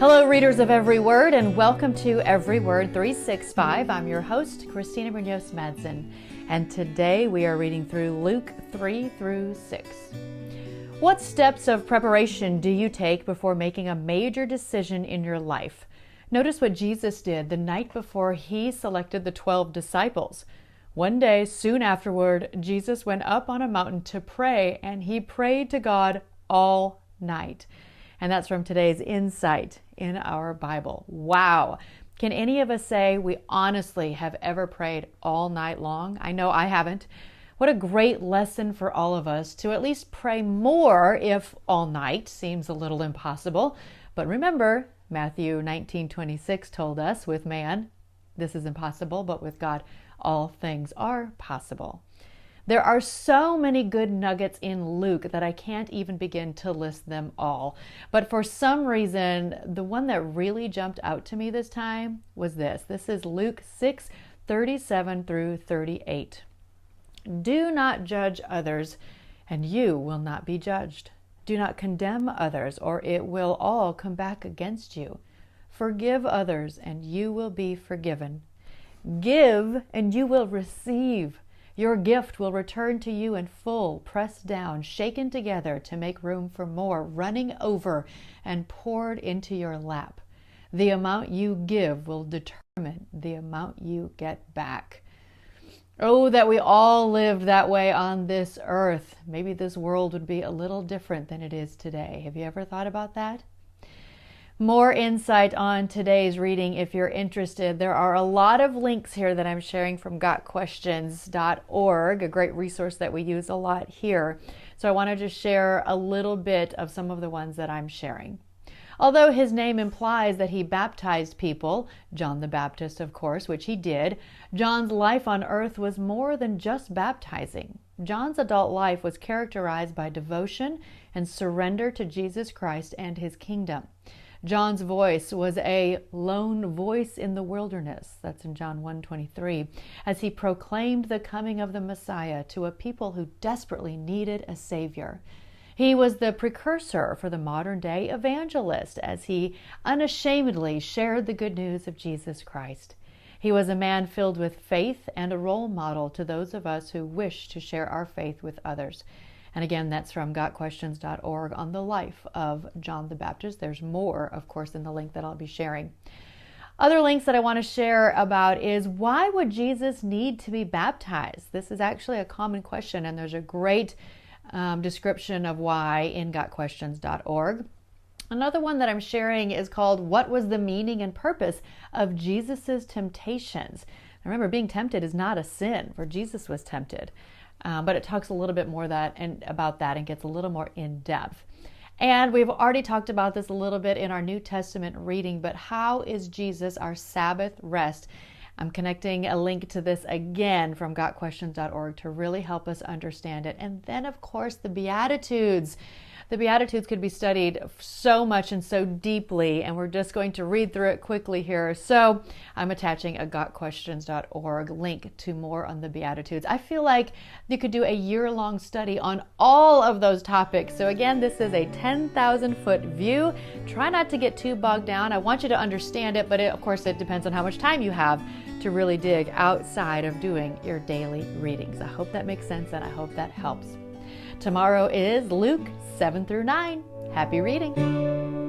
Hello, readers of Every Word, and welcome to Every Word 365. I'm your host, Christina Munoz Madsen, and today we are reading through Luke 3 through 6. What steps of preparation do you take before making a major decision in your life? Notice what Jesus did the night before he selected the 12 disciples. One day, soon afterward, Jesus went up on a mountain to pray, and he prayed to God all night. And that's from today's insight in our Bible. Wow. Can any of us say we honestly have ever prayed all night long? I know I haven't. What a great lesson for all of us to at least pray more if all night seems a little impossible. But remember, Matthew 19:26 told us, with man, this is impossible, but with God, all things are possible. There are so many good nuggets in Luke that I can't even begin to list them all. But for some reason, the one that really jumped out to me this time was this. This is Luke 6:37 through 38. Do not judge others, and you will not be judged. Do not condemn others, or it will all come back against you. Forgive others, and you will be forgiven. Give, and you will receive. Your gift will return to you in full, pressed down, shaken together to make room for more, running over and poured into your lap. The amount you give will determine the amount you get back. Oh, that we all lived that way on this earth. Maybe this world would be a little different than it is today. Have you ever thought about that? More insight on today's reading if you're interested. There are a lot of links here that I'm sharing from gotquestions.org, a great resource that we use a lot here. So I want to just share a little bit of some of the ones that I'm sharing. Although his name implies that he baptized people, John the Baptist, of course, which he did, John's life on earth was more than just baptizing. John's adult life was characterized by devotion and surrender to Jesus Christ and his kingdom. John's voice was a lone voice in the wilderness, that's in John 1:23, as he proclaimed the coming of the Messiah to a people who desperately needed a Savior. He was the precursor for the modern-day evangelist as he unashamedly shared the good news of Jesus Christ. He was a man filled with faith and a role model to those of us who wish to share our faith with others. And again, that's from gotquestions.org on the life of John the Baptist. There's more, of course, in the link that I'll be sharing. Other links that I want to share about is, why would Jesus need to be baptized? This is actually a common question, and there's a great description of why in gotquestions.org. Another one that I'm sharing is called, What was the meaning and purpose of Jesus's temptations? Remember, being tempted is not a sin, for Jesus was tempted. But it talks a little bit more about that and gets a little more in depth. And we've already talked about this a little bit in our New Testament reading, but how is Jesus our Sabbath rest? I'm connecting a link to this again from gotquestions.org to really help us understand it. And then, of course, the Beatitudes. The Beatitudes could be studied so much and so deeply, and we're just going to read through it quickly here. So I'm attaching a gotquestions.org link to more on the Beatitudes. I feel like you could do a year-long study on all of those topics. So again, this is a 10,000-foot view. Try not to get too bogged down. I want you to understand it, but of course it depends on how much time you have to really dig outside of doing your daily readings. I hope that makes sense, and I hope that helps. Tomorrow is Luke 7 through 9. Happy reading.